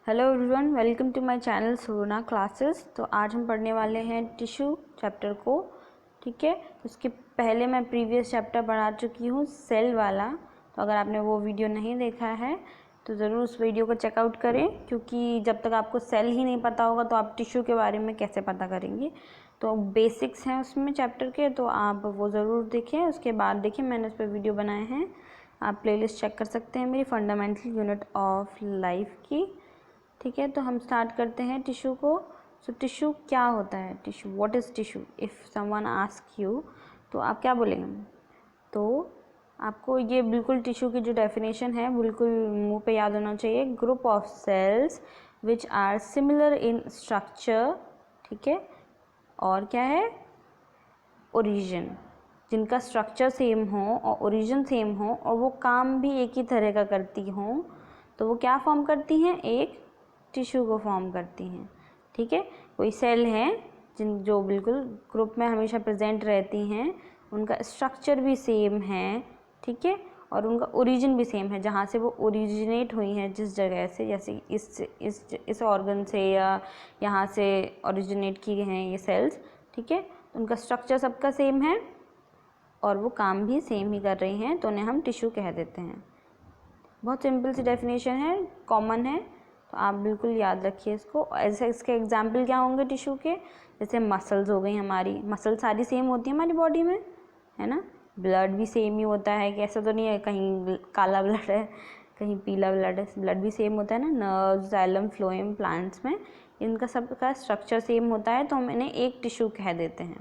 Hello everyone, welcome to my channel Sona classes. तो आज हम पढ़ने वाले हैं टिश्यू चैप्टर को। ठीक है, उसके पहले मैं प्रीवियस चैप्टर पढ़ा चुकी हूँ सेल वाला। तो अगर आपने वो वीडियो नहीं देखा है तो ज़रूर उस वीडियो को चेकआउट करें, क्योंकि जब तक आपको सेल ही नहीं पता होगा तो आप टिश्यू के बारे में कैसे पता करेंगे। तो बेसिक्स हैं उसमें चैप्टर के, तो आप वो ज़रूर देखें। उसके बाद देखिए, मैंने उस पर वीडियो बनाए हैं, आप प्लेलिस्ट चेक कर सकते हैं मेरी फंडामेंटल यूनिट ऑफ लाइफ की। ठीक है, तो हम स्टार्ट करते हैं टिश्यू को। सो टिश्यू क्या होता है? Tissue, what is tissue? If someone ask you तो आप क्या बोलेंगे? तो आपको ये बिल्कुल टिश्यू की जो डेफिनेशन है बिल्कुल मुंह पे याद होना चाहिए। Group of cells which are similar in structure, ठीक है, और क्या है? ओरिजिन, जिनका स्ट्रक्चर सेम हो और ओरिजिन सेम हो और वो काम भी एक ही तरह का करती हों, तो वो क्या फॉर्म करती हैं? एक टिश्यू को फॉर्म करती हैं। ठीक है, कोई सेल हैं जो बिल्कुल ग्रुप में हमेशा प्रेजेंट रहती हैं, उनका स्ट्रक्चर भी सेम है, ठीक है, और उनका ओरिजिन भी सेम है, जहाँ से वो ओरिजिनेट हुई हैं, जिस जगह से, जैसे इस ऑर्गन से या यहाँ से ओरिजिनेट किए हैं ये सेल्स। ठीक है, उनका स्ट्रक्चर सबका सेम है और वो काम भी सेम ही कर रही हैं, तो उन्हें हम टिश्यू कह देते हैं। बहुत सिंपल सी डेफिनेशन है, कॉमन है, तो आप बिल्कुल याद रखिए इसको। ऐसे इसके एग्जाम्पल क्या होंगे टिश्यू के? जैसे मसल्स हो गई हमारी, मसल सारी सेम होती है हमारी बॉडी में, है ना। ब्लड भी सेम ही होता है, कि ऐसा तो नहीं है कहीं काला ब्लड है कहीं पीला ब्लड है, ब्लड भी सेम होता है ना। नर्व, जाइलम, फ्लोएम प्लांट्स में इनका सबका स्ट्रक्चर सेम होता है, तो हम इन्हें एक टिश्यू कह देते हैं।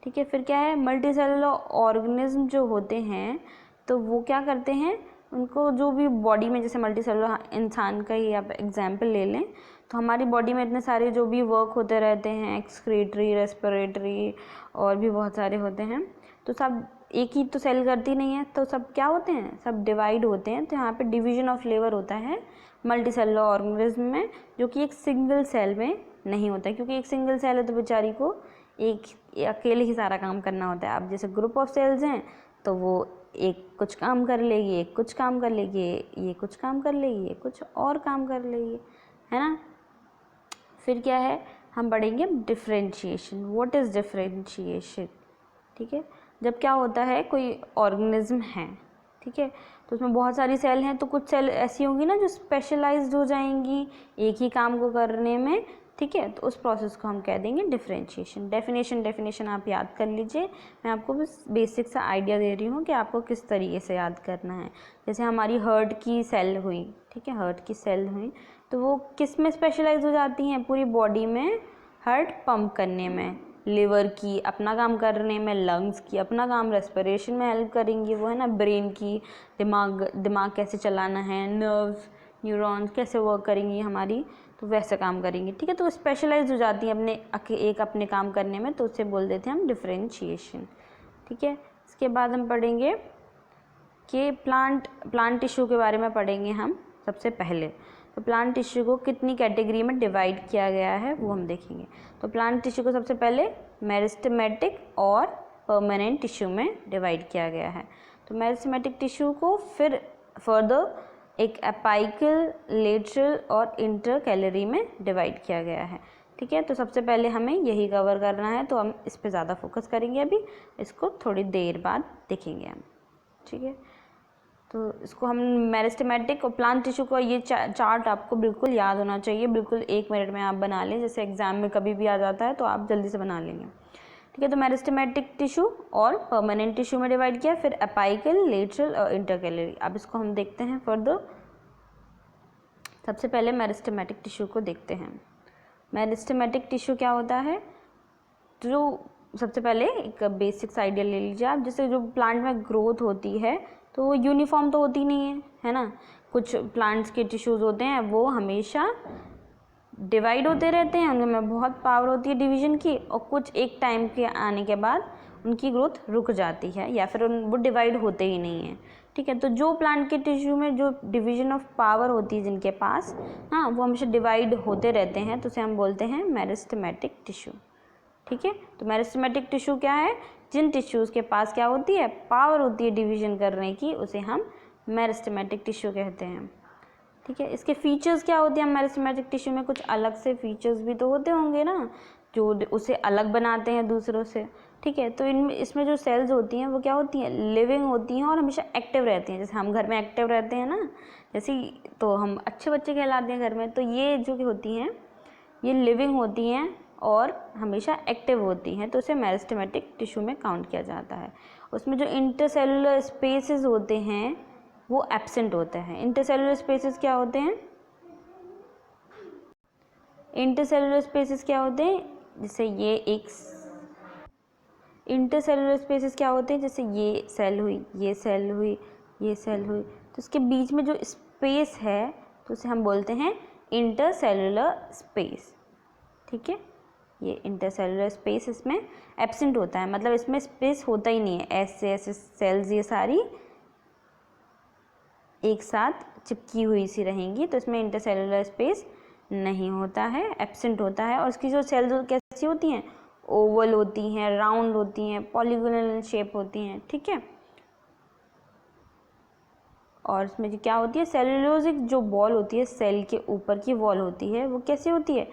ठीक है, फिर क्या है? मल्टी सेलुलर ऑर्गेनिज्म जो होते हैं तो वो क्या करते हैं, उनको जो भी बॉडी में, जैसे मल्टी सेलुलर इंसान का ही आप एग्जाम्पल ले लें, तो हमारी बॉडी में इतने सारे जो भी वर्क होते रहते हैं, एक्सक्रीटरी, रेस्पिरेटरी और भी बहुत सारे होते हैं, तो सब एक ही तो सेल करती नहीं है, तो सब क्या होते हैं? सब डिवाइड होते हैं। तो यहाँ पे डिवीजन ऑफ लेबर होता है मल्टी सेलुलर ऑर्गेनिज्म में, जो कि एक सिंगल सेल में नहीं होता है, क्योंकि एक सिंगल सेल है तो बेचारी को एक अकेले ही सारा काम करना होता है। अब जैसे ग्रुप ऑफ सेल्स हैं तो वो एक कुछ काम कर लेगी, एक कुछ काम कर लेगी, ये कुछ काम कर लेगी, ये कुछ और काम कर लेगी, है ना। फिर क्या है, हम पढ़ेंगे डिफरेंशिएशन। What is differentiation? ठीक है, जब क्या होता है, कोई ऑर्गेनिज्म है, ठीक है, तो उसमें बहुत सारी सेल हैं, तो कुछ सेल ऐसी होंगी ना जो स्पेशलाइज्ड हो जाएंगी एक ही काम को करने में। ठीक है, तो उस प्रोसेस को हम कह देंगे डिफरेंशिएशन। डेफिनेशन आप याद कर लीजिए, मैं आपको बस बेसिक सा आइडिया दे रही हूँ कि आपको किस तरीके से याद करना है। जैसे हमारी हार्ट की सेल हुई, ठीक है, हार्ट की सेल हुई, तो वो किस में स्पेशलाइज हो जाती हैं? पूरी बॉडी में हार्ट पंप करने में, लिवर की अपना काम करने में, लंग्स की अपना काम, रेस्पिरेशन में हेल्प करेंगी वो, है ना। ब्रेन की, दिमाग कैसे चलाना है, नर्व्स, न्यूरॉन्स कैसे वर्क करेंगी हमारी, तो वैसे काम करेंगी। ठीक है, तो स्पेशलाइज हो जाती है अपने काम करने में, तो उसे बोल देते हैं हम डिफरेंशिएशन। ठीक है, इसके बाद हम पढ़ेंगे कि प्लांट टिश्यू के बारे में पढ़ेंगे हम सबसे पहले। तो प्लांट टिश्यू को कितनी कैटेगरी में डिवाइड किया गया है वो हम देखेंगे। तो प्लांट टिश्यू को सबसे पहले मेरिस्टेमेटिक और परमानेंट टिश्यू में डिवाइड किया गया है। तो मेरिस्टेमेटिक टिश्यू को फिर फर्दर एक एपाइकल, लेटरल और इंटरकैलरी में डिवाइड किया गया है। ठीक है, तो सबसे पहले हमें यही कवर करना है, तो हम इस पे ज़्यादा फोकस करेंगे अभी, इसको थोड़ी देर बाद देखेंगे हम। ठीक है, तो इसको हम मेरिस्टेमेटिक और प्लांट टिश्यू का ये चार्ट आपको बिल्कुल याद होना चाहिए, बिल्कुल 1 मिनट में आप बना लें, जैसे एग्जाम में कभी भी आ जाता है तो आप जल्दी से बना लेंगे। ठीक है, तो मेरिस्टेमेटिक टिश्यू और परमानेंट टिश्यू में डिवाइड किया, फिर एपाइकल, लेटरल और इंटरकैलरी। अब इसको हम देखते हैं फर्दर। सबसे पहले मेरिस्टेमेटिक टिश्यू को देखते हैं। मेरिस्टेमेटिक टिश्यू क्या होता है? जो सबसे पहले एक बेसिक्स आइडिया ले लीजिए आप, जैसे जो प्लांट में ग्रोथ होती है तो वो यूनिफॉर्म तो होती नहीं है ना। कुछ प्लांट्स के टिश्यूज़ होते हैं वो हमेशा डिवाइड होते रहते हैं, उनमें बहुत पावर होती है डिवीजन की, और कुछ एक टाइम के आने के बाद उनकी ग्रोथ रुक जाती है या फिर वो डिवाइड होते ही नहीं है। ठीक है, तो जो प्लांट के टिश्यू में जो डिवीजन ऑफ पावर होती है जिनके पास, हाँ, वो हमेशा डिवाइड होते रहते हैं, तो उसे हम बोलते हैं मेरिस्टेमेटिक टिश्यू। ठीक है, तो मेरिस्टेमेटिक टिश्यू क्या है? जिन टिश्यूज़ के पास क्या होती है? पावर होती है डिवीजन करने की, उसे हम मेरिस्टेमेटिक टिश्यू कहते हैं। ठीक है। इसके फीचर्स क्या होते हैं, मेरिस्टेमेटिक टिश्यू में कुछ अलग से फीचर्स भी तो होते होंगे ना, जो उसे अलग बनाते हैं दूसरों से, ठीक है। तो इसमें जो सेल्स होती हैं वो क्या होती हैं, लिविंग होती हैं और हमेशा एक्टिव रहती हैं। जैसे हम घर में एक्टिव रहते हैं ना, जैसे तो हम अच्छे बच्चे कहलाते हैं घर में, तो ये जो होती हैं ये लिविंग होती हैं और हमेशा एक्टिव होती हैं, तो उसे मेरिस्टेमेटिक टिश्यू में काउंट किया जाता है। उसमें जो इंटरसेलुलर स्पेसेस होते हैं वो एब्सेंट होते हैं। इंटरसेलुलर स्पेसेस क्या होते हैं, इंटरसेलुलर स्पेसेस क्या होते हैं, जैसे ये एक इंटरसेलुलर स्पेसेस क्या होते हैं, जैसे ये सेल हुई, ये सेल हुई, ये सेल हुई, तो इसके बीच में जो स्पेस है तो उसे हम बोलते हैं इंटरसेलुलर स्पेस, ठीक है। ये इंटरसेलुलर स्पेस इसमें एब्सेंट होता है, मतलब इसमें स्पेस होता ही नहीं है। ऐसे ऐसे सेल्स ये सारी एक साथ चिपकी हुई सी रहेंगी, तो इसमें इंटरसेलुलर स्पेस नहीं होता है, एब्सेंट होता है। और इसकी जो सेल्स कैसी होती हैं, ओवल होती हैं, राउंड होती हैं, पॉलीगोनल शेप होती हैं, ठीक है। और इसमें जो क्या होती है, सेलुलोजिक जो वॉल होती है, सेल के ऊपर की वॉल होती है, वो कैसी होती है,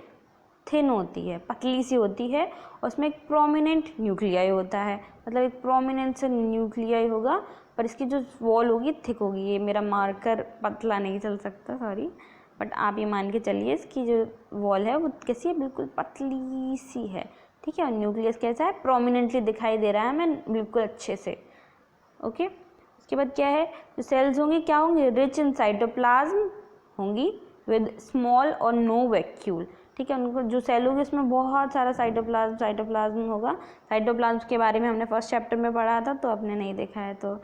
थिन होती है, पतली सी होती है। और उसमें एक प्रोमिनेंट न्यूक्लियाई होता है, मतलब एक प्रोमिनेंट से न्यूक्लियाई होगा, पर इसकी जो वॉल होगी थिक होगी। ये मेरा मार्कर पतला नहीं चल सकता, सॉरी, बट आप ये मान के चलिए इसकी जो वॉल है वो कैसी है, बिल्कुल पतली सी है, ठीक है। और न्यूक्लियस कैसा है, प्रोमिनेंटली दिखाई दे रहा है हमें बिल्कुल अच्छे से, ओके। उसके बाद क्या है, जो सेल्स होंगी क्या होंगी, रिच इन साइटोप्लाज्म होंगी विद स्मॉल और नो वैक्यूल, ठीक है। उनको जो सेल होगी उसमें बहुत सारा साइटोप्लाज्म होगा। साइटोप्लाज्म के बारे में हमने फर्स्ट चैप्टर में पढ़ा था, तो आपने नहीं देखा है तो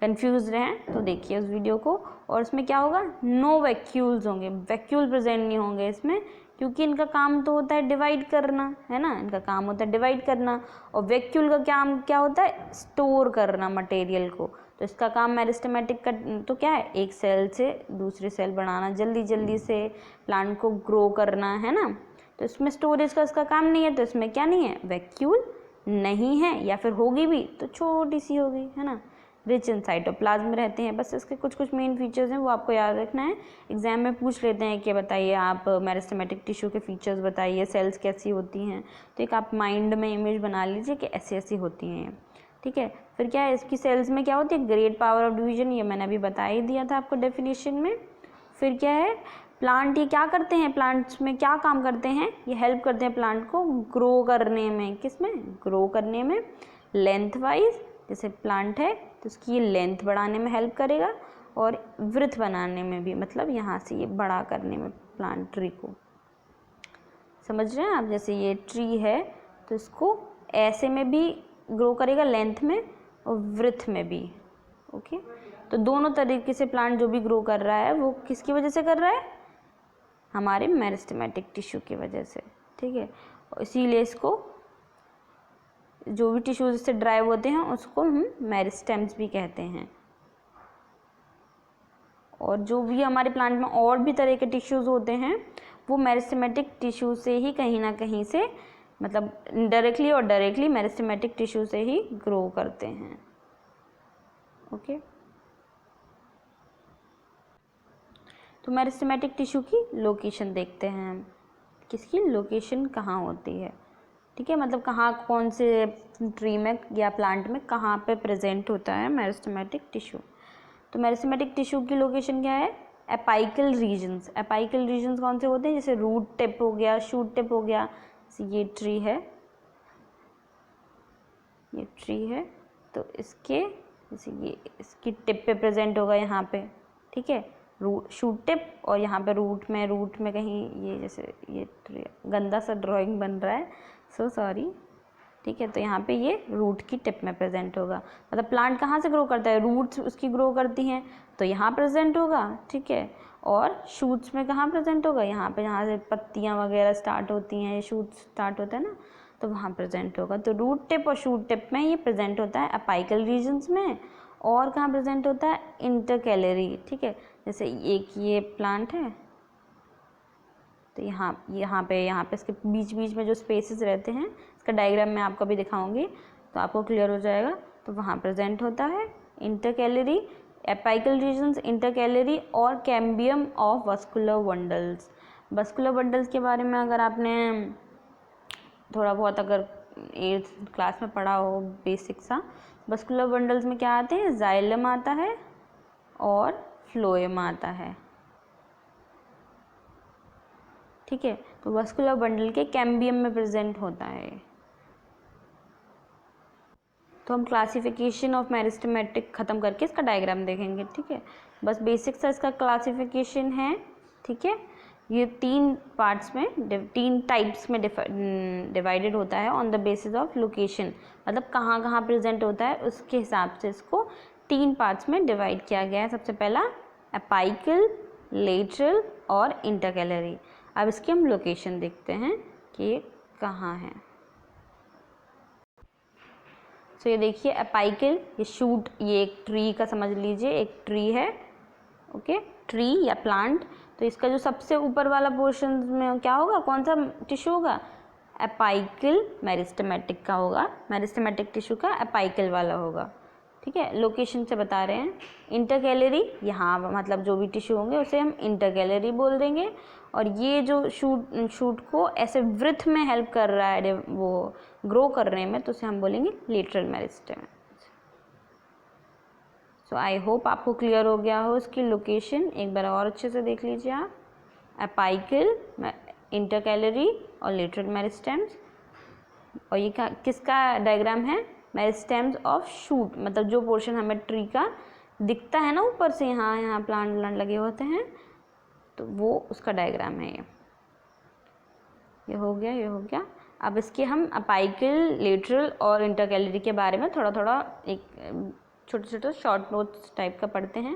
कंफ्यूज रहें तो देखिए उस वीडियो को। और इसमें क्या होगा, नो वैक्यूल्स होंगे, वैक्यूल प्रेजेंट नहीं होंगे इसमें, क्योंकि इनका काम तो होता है डिवाइड करना, है ना, इनका काम होता है डिवाइड करना। और वैक्यूल का काम क्या होता है, स्टोर करना मटेरियल को। तो इसका काम मेरिस्टेमेटिक का तो क्या है, एक सेल से दूसरी सेल बनाना, जल्दी जल्दी से प्लांट को ग्रो करना, है ना। तो इसमें स्टोरेज का इसका काम नहीं है, तो इसमें क्या नहीं है, वैक्यूल नहीं है, या फिर होगी भी तो छोटी सी होगी, है ना। रिच इन साइटोप्लाज्म रहते हैं, बस इसके कुछ कुछ मेन फीचर्स हैं वो आपको याद रखना है। एग्जाम में पूछ लेते हैं कि बताइए आप मेरिस्टेमेटिक टिश्यू के फीचर्स बताइए, सेल्स कैसी होती हैं, तो एक आप माइंड में इमेज बना लीजिए कि ऐसी ऐसी होती हैं, ठीक है। फिर क्या है, इसकी सेल्स में क्या होती है, ग्रेट पावर ऑफ डिवीजन, ये मैंने अभी बता ही दिया था आपको डेफिनेशन में। फिर क्या है, प्लांट ये क्या करते हैं, प्लांट्स में क्या काम करते हैं, ये हेल्प करते हैं प्लांट को ग्रो करने में, किस में, ग्रो करने में, लेंथ वाइज। जैसे प्लांट है तो उसकी ये लेंथ बढ़ाने में हेल्प करेगा, और वृत्त बनाने में भी, मतलब यहाँ से ये बड़ा करने में प्लांट ट्री को, समझ रहे हैं आप। जैसे ये ट्री है तो इसको ऐसे में भी ग्रो करेगा, लेंथ में और वृत्त में भी, ओके। तो दोनों तरीके से प्लांट जो भी ग्रो कर रहा है वो किसकी वजह से कर रहा है, हमारे मेरिस्टेमेटिक टिश्यू की वजह से, ठीक है। इसीलिए इसको जो भी टिश्यूज इससे ड्राइव होते हैं उसको हम मेरिस्टेम्स भी कहते हैं। और जो भी हमारे प्लांट में और भी तरह के टिश्यूज होते हैं वो मेरिस्टेमेटिक टिश्यू से ही कहीं ना कहीं से, मतलब डायरेक्टली और डायरेक्टली मेरिस्टेमेटिक टिश्यू से ही ग्रो करते हैं, ओके। तो मेरिस्टेमेटिक टिश्यू की लोकेशन देखते हैं हम, किसकी लोकेशन कहाँ होती है, ठीक है। मतलब कहाँ, कौन से ट्री में या प्लांट में कहाँ पे प्रेजेंट होता है मेरिस्टेमेटिक टिश्यू। तो मेरिस्टेमेटिक टिश्यू की लोकेशन क्या है, एपाइकल रीजन्स। एपाइकल रीजन्स कौन से होते हैं, जैसे रूट टिप हो गया, शूट टिप हो गया। ये ट्री है, ये ट्री है, तो इसके जैसे ये इसकी टिप पे प्रेजेंट होगा यहाँ पे, ठीक है, रूट शूट टिप, और यहाँ पे रूट में कहीं ये, जैसे ये गंदा सा ड्राइंग बन रहा है, सो सॉरी, ठीक है। तो यहाँ पे ये रूट की टिप में प्रेजेंट होगा, मतलब प्लांट कहाँ से ग्रो करता है, रूट्स उसकी ग्रो करती हैं तो यहाँ प्रेजेंट होगा, ठीक है। और शूट्स में कहाँ प्रेजेंट होगा, यहाँ पे जहाँ से पत्तियाँ वगैरह स्टार्ट होती हैं, शूट स्टार्ट होता है ना, तो वहाँ प्रेजेंट होगा। तो रूट टिप और शूट टिप में ये प्रेजेंट होता है अपाइकल रीजन्स में। और कहाँ प्रेजेंट होता है, इंटरकैलरी, ठीक है। जैसे एक ये प्लांट है तो यहाँ पे इसके बीच बीच में जो स्पेसेस रहते हैं, इसका डायग्राम मैं आपको भी दिखाऊंगी तो आपको क्लियर हो जाएगा। तो वहाँ प्रेजेंट होता है इंटरकैलरी, एपाइकल रीजन्स, इंटरकैलरी और cambium of vascular bundles. Vascular bundles के बारे में अगर आपने थोड़ा बहुत अगर 8th क्लास में पढ़ा हो बेसिक सा, वस्कुलर बंडल्स में क्या आते हैं, जाइलम आता है और फ्लोएम आता है, ठीक है। तो वस्कुलर बंडल के कैम्बियम में प्रेजेंट होता है। तो हम क्लासिफिकेशन ऑफ मेरिस्टेमेटिक ख़त्म करके इसका डायग्राम देखेंगे, ठीक है। बस बेसिक सा इसका क्लासिफिकेशन है, ठीक है। ये 3 पार्ट्स में 3 टाइप्स में डिवाइडेड होता है on the basis of location, मतलब कहाँ कहाँ प्रेजेंट होता है उसके हिसाब से इसको 3 पार्ट्स में डिवाइड किया गया है। सबसे पहला एपाइकल, लेटरल और इंटरकैलरी। अब इसकी हम लोकेशन देखते हैं कि ये कहाँ है। तो ये देखिए एपाइकल, ये शूट, ये एक ट्री का समझ लीजिए, एक ट्री है, ओके, ट्री या प्लांट। तो इसका जो सबसे ऊपर वाला पोर्शन में क्या होगा, कौन सा टिश्यू होगा, एपाइकल मेरिस्टेमेटिक का होगा, मेरिस्टेमेटिक टिश्यू का एपाइकल वाला होगा, ठीक है। लोकेशन से बता रहे हैं। इंटरकैलरी, यहाँ मतलब जो भी टिश्यू होंगे उसे हम इंटरकैलरी बोल देंगे। और ये जो शूट को ऐसे वृत्त में हेल्प कर रहा है वो ग्रो करने में, तो उसे हम बोलेंगे lateral meristem. So I hope आपको क्लियर हो गया हो इसकी लोकेशन। एक बार और अच्छे से देख लीजिए आप, एपाइकल, इंटरकैलरी और लेटरल मेरिस्टेम्स। और ये किसका डायग्राम है, मेरिस्टेम्स ऑफ शूट, मतलब जो पोर्शन हमें ट्री का दिखता है ना ऊपर से, यहाँ प्लांट लगे होते हैं, तो वो उसका डायग्राम है। ये हो गया, ये हो गया। अब इसके हम एपाइकल, लेटरल और इंटरकैलरी के बारे में थोड़ा थोड़ा एक छोटे छोटे शॉर्ट नोट्स टाइप का पढ़ते हैं।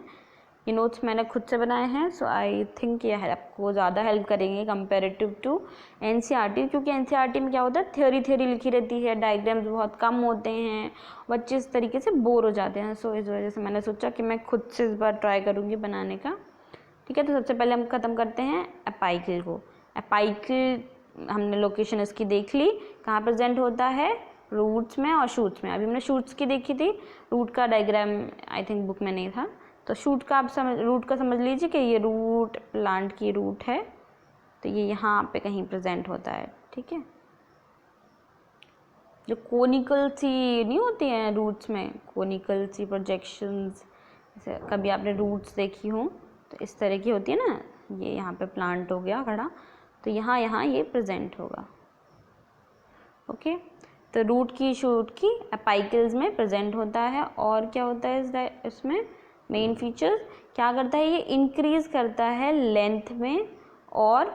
ये नोट्स मैंने खुद से बनाए हैं, सो आई थिंक ये आपको ज़्यादा हेल्प करेंगे कंपेरेटिव टू एनसीईआरटी, क्योंकि एनसीईआरटी में क्या होता है, थ्योरी लिखी रहती है, डायग्राम्स बहुत कम होते हैं, बच्चे इस तरीके से बोर हो जाते हैं। सो इस वजह से मैंने सोचा कि मैं खुद से इस बार ट्राई करूँगी बनाने का, ठीक है। तो सबसे पहले हम ख़त्म करते हैं एपाइकल को। एपाइकल हमने लोकेशन इसकी देख ली, कहाँ प्रेजेंट होता है, रूट्स में और शूट्स में। अभी हमने शूट्स की देखी थी, रूट का डायग्राम आई थिंक बुक में नहीं था, तो शूट का आप रूट का समझ लीजिए कि ये रूट, प्लांट की रूट है, तो ये यहाँ पे कहीं प्रेजेंट होता है, ठीक है। जो कोनिकल सी नहीं होती हैं रूट्स में, कोनिकल सी प्रोजेक्शंस, जैसे कभी आपने रूट्स देखी हो तो इस तरह की होती है ना, ये यहाँ पे प्लांट हो गया खड़ा, तो यहाँ ये प्रेजेंट होगा, ओके। तो रूट की, शूट की एपाइकल्स में प्रेजेंट होता है। और क्या होता है इसमें मेन फीचर्स, क्या करता है, ये इंक्रीज करता है लेंथ में और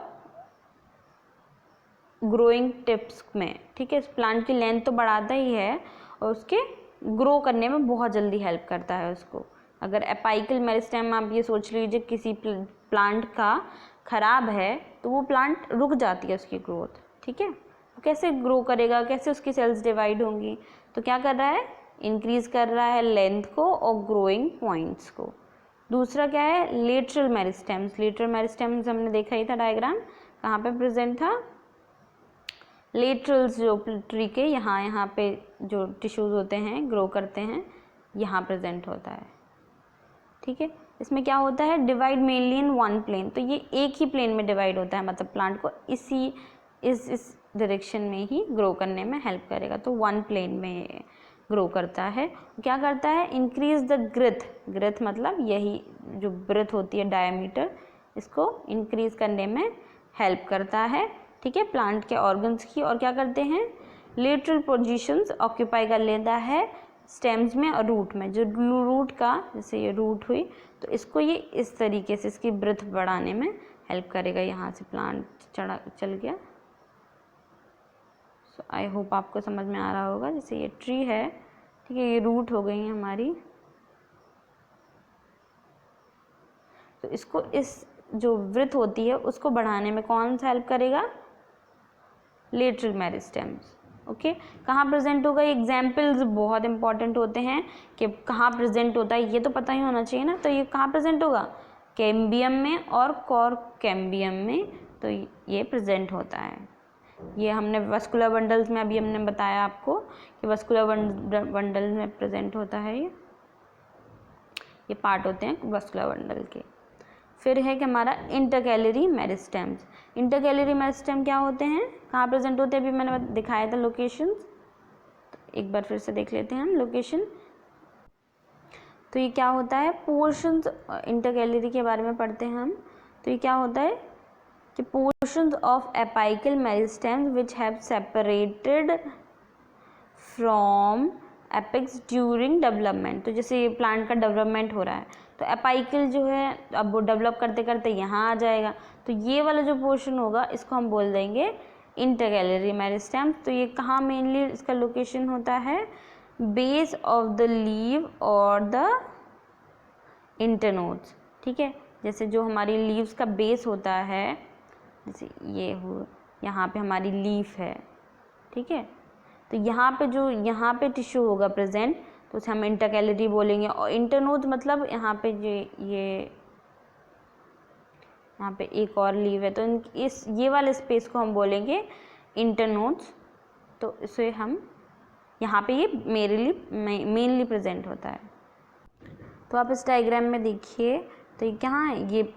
ग्रोइंग टिप्स में, ठीक है। इस प्लांट की लेंथ तो बढ़ाता ही है और उसके ग्रो करने में बहुत जल्दी हेल्प करता है उसको। अगर एपाइकल मेरिस्टेम आप ये सोच लीजिए किसी प्लांट का ख़राब है तो वो प्लांट रुक जाती है उसकी ग्रोथ, ठीक है। तो कैसे ग्रो करेगा, कैसे उसकी सेल्स डिवाइड होंगी, तो क्या कर रहा है, इंक्रीज कर रहा है लेंथ को और ग्रोइंग पॉइंट्स को। दूसरा क्या है, लेटरल मेरिस्टेम्स। लेटरल मेरिस्टेम्स हमने देखा ही था डायग्राम, कहाँ पे प्रेजेंट था, लेटरल्स जो ट्री के यहाँ पे जो टिश्यूज़ होते हैं ग्रो करते हैं, यहाँ प्रेजेंट होता है, ठीक है। इसमें क्या होता है, divide mainly in one plane, तो ये एक ही प्लेन में डिवाइड होता है, मतलब प्लांट को इस डायरेक्शन में ही ग्रो करने में हेल्प करेगा, तो वन प्लेन में ग्रो करता है। क्या करता है, इंक्रीज द ग्रेथ, ग्रेथ मतलब यही जो ब्रेथ होती है डायमीटर, इसको इंक्रीज करने में हेल्प करता है, ठीक है, प्लांट के ऑर्गन्स की। और क्या करते हैं, लेटरल पोजीशंस ऑक्यूपाई कर लेता है स्टेम्स में और रूट में। जो रूट का, जैसे ये रूट हुई, तो इसको ये इस तरीके से इसकी ब्रेथ बढ़ाने में हेल्प करेगा। यहाँ से प्लांट चल गया। सो आई होप आपको समझ में आ रहा होगा। जैसे ये ट्री है, ठीक है, ये रूट हो गई है हमारी, तो इसको इस जो वृत्त होती है उसको बढ़ाने में कौन सा हेल्प करेगा, लेटरल मेरिस्टेम्स, ओके। कहाँ प्रेजेंट होगा, एग्जाम्पल्स बहुत इंपॉर्टेंट होते हैं कि कहाँ प्रेजेंट होता है, ये तो पता ही होना चाहिए ना। तो ये कहाँ प्रेजेंट होगा, कैम्बियम में और कॉर कैम्बियम में, तो ये प्रेजेंट होता है। ये हमने वस्कुलर बंडल्स में अभी हमने बताया आपको कि वस्कुलर बंडल में प्रेजेंट होता है ये। ये पार्ट होते हैं वस्कुलर बंडल के। फिर है कि हमारा इंटरकैलरी मेरिस्टेम्स। इंटरकैलरी मेरिस्टेम क्या होते हैं, कहाँ प्रेजेंट होते हैं, अभी मैंने दिखाया था लोकेशंस, तो एक बार फिर से देख लेते हैं हम लोकेशन। तो ये क्या होता है, पोर्शंस, इंटरकैलरी के बारे में पढ़ते हैं हम। तो ये क्या होता है कि portions of apical meristems which have separated from apex during development. तो जैसे प्लांट का डेवलपमेंट हो रहा है तो एपाइकल जो है अब वो डेवलप करते करते यहाँ आ जाएगा, तो ये वाला जो पोर्शन होगा इसको हम बोल देंगे इंटरकैलरी मेरिस्टेम। तो ये कहाँ मेनली इसका लोकेशन होता है, बेस ऑफ द लीव और द इंटरनोड्स। ठीक है, जैसे जो हमारी लीव्स का बेस होता है, जैसे ये हो यहाँ पे हमारी लीफ है, ठीक है, तो यहाँ पे जो यहाँ पे टिश्यू होगा प्रेजेंट तो उसे हम इंटरकैलरी बोलेंगे। और इंटरनोड मतलब यहाँ पे ये यहाँ पे एक और लीव है तो इस ये वाले स्पेस को हम बोलेंगे इंटरनोड्स। तो इसे हम यहाँ पे ये मेनली प्रेजेंट होता है। तो आप इस डायग्राम में देखिए, तो ये कहाँ है, ये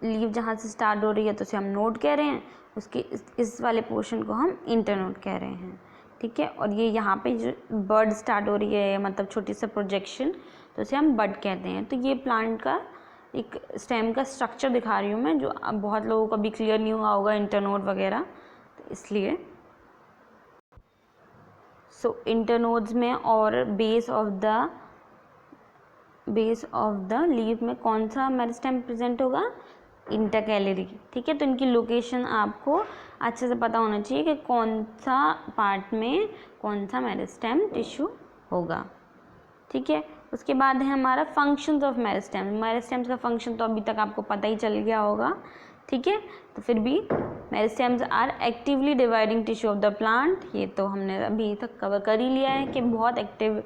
लीव जहाँ से स्टार्ट हो रही है तो उसे हम नोड कह रहे हैं, उसके इस वाले पोर्शन को हम इंटरनोड कह रहे हैं। ठीक है, और ये यहाँ पे जो बर्ड स्टार्ट हो रही है मतलब छोटी सा प्रोजेक्शन, तो उसे हम बड कहते हैं। तो ये प्लांट का एक स्टेम का स्ट्रक्चर दिखा रही हूँ मैं, जो बहुत लोगों को अभी क्लियर नहीं हुआ होगा इंटरनोड वगैरह, तो इसलिए इंटरनोड्स में और बेस ऑफ द लीफ में कौन सा मेरिस्टेम प्रेजेंट होगा, इंटरकैलरी। ठीक है, तो इनकी लोकेशन आपको अच्छे से पता होना चाहिए कि कौन सा पार्ट में कौन सा मेरिस्टेम टिश्यू होगा। ठीक है, उसके बाद है हमारा फंक्शंस ऑफ मेरिस्टेम। मेरिस्टेम्स का फंक्शन तो अभी तक आपको पता ही चल गया होगा। ठीक है, तो फिर भी meristems are actively dividing tissue of the plant. ये तो हमने अभी तक कवर कर ही लिया है कि बहुत एक्टिव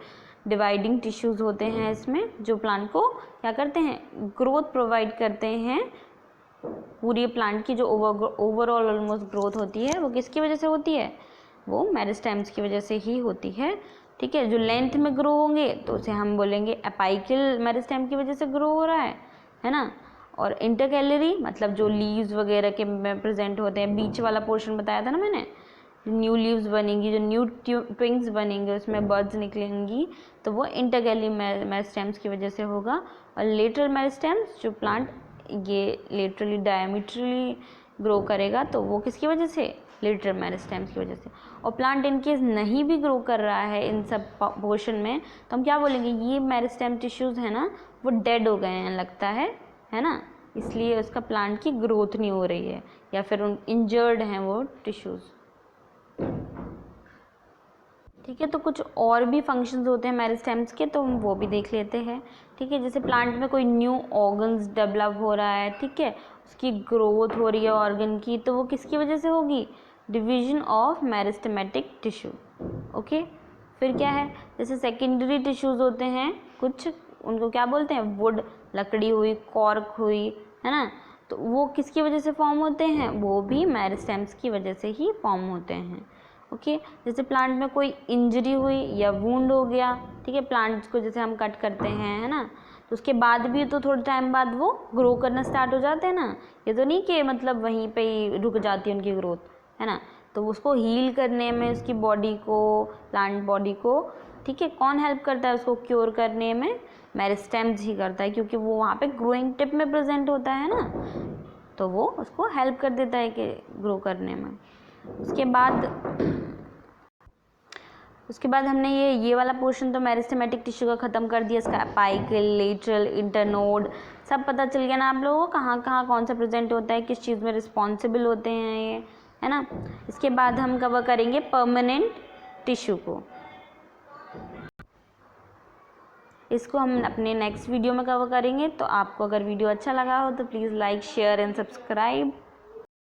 डिवाइडिंग टिश्यूज़ होते हैं इसमें, जो प्लांट को क्या करते हैं, ग्रोथ प्रोवाइड करते हैं। पूरी प्लांट की जो ओवरऑल ऑलमोस्ट ग्रोथ होती है वो किसकी वजह से होती है, वो मेरिस्टेम्स की वजह से ही होती है। ठीक है, जो लेंथ में ग्रो होंगे तो उसे हम बोलेंगे एपाइकल मेरिस्टेम की वजह से ग्रो हो रहा है ना। और इंटरकैलरी मतलब जो लीव्स वगैरह के में प्रेजेंट होते हैं, बीच वाला पोर्शन बताया था ना मैंने, न्यू लीव्स बनेंगी, जो न्यू ट्विंग्स बनेंगे, उसमें बर्ड्स निकलेंगी, तो वो इंटरकैलरी मेरिस्टेम्स की वजह से होगा। और लेटरल मेरिस्टेम्स, जो प्लांट ये लेटरली डायमीटरली ग्रो करेगा, तो वो किसकी वजह से, लेटरल मेरिस्टेम्स की वजह से। और प्लांट इनकेस नहीं भी ग्रो कर रहा है इन सब पोर्शन में, तो हम क्या बोलेंगे, ये मेरिस्टेम टिश्यूज़ है ना वो डेड हो गए हैं लगता है ना, इसलिए उसका प्लांट की ग्रोथ नहीं हो रही है, या फिर उन इंजर्ड हैं वो टिश्यूज़। ठीक है, तो कुछ और भी फंक्शंस होते हैं मेरिस्टेम्स के, तो हम वो भी देख लेते हैं। ठीक है, जैसे प्लांट में कोई न्यू ऑर्गन्स डेवलप हो रहा है, ठीक है, उसकी ग्रोथ हो रही है ऑर्गन की, तो वो किसकी वजह से होगी, division of meristematic tissue. Okay, फिर क्या है, जैसे सेकेंडरी टिश्यूज़ होते हैं कुछ, उनको क्या बोलते हैं, वुड, लकड़ी हुई, कॉर्क हुई, है ना, तो वो किसकी वजह से फॉर्म होते हैं, वो भी मेरिस्टेम्स की वजह से ही फॉर्म होते हैं। ओके, जैसे प्लांट में कोई इंजरी हुई या वुंड हो गया, ठीक है, प्लांट्स को जैसे हम कट करते हैं, है ना, तो उसके बाद भी तो थोड़े टाइम बाद वो ग्रो करना स्टार्ट हो जाते हैं ना, ये तो नहीं कि मतलब वहीं पे ही रुक जाती है उनकी ग्रोथ, है ना, तो उसको हील करने में उसकी बॉडी को, प्लांट बॉडी को, ठीक है, कौन हेल्प करता है उसको क्योर करने में, मेरिस्टेम्स ही करता है, क्योंकि वो वहाँ पे ग्रोइंग टिप में प्रेजेंट होता है ना, तो वो उसको हेल्प कर देता है कि ग्रो करने में। उसके बाद हमने ये वाला पोर्शन तो मेरिस्टेमेटिक टिश्यू का ख़त्म कर दिया। इसका एपाइकल, लेटरल, इंटरनोड सब पता चल गया ना आप लोगों को, कहाँ कहाँ कौन सा प्रेजेंट होता है, किस चीज़ में रिस्पॉन्सिबल होते हैं ये, है ना। इसके बाद हम कवर करेंगे परमानेंट टिश्यू को, इसको हम अपने नेक्स्ट वीडियो में कवर करेंगे। तो आपको अगर वीडियो अच्छा लगा हो तो please like, share and subscribe.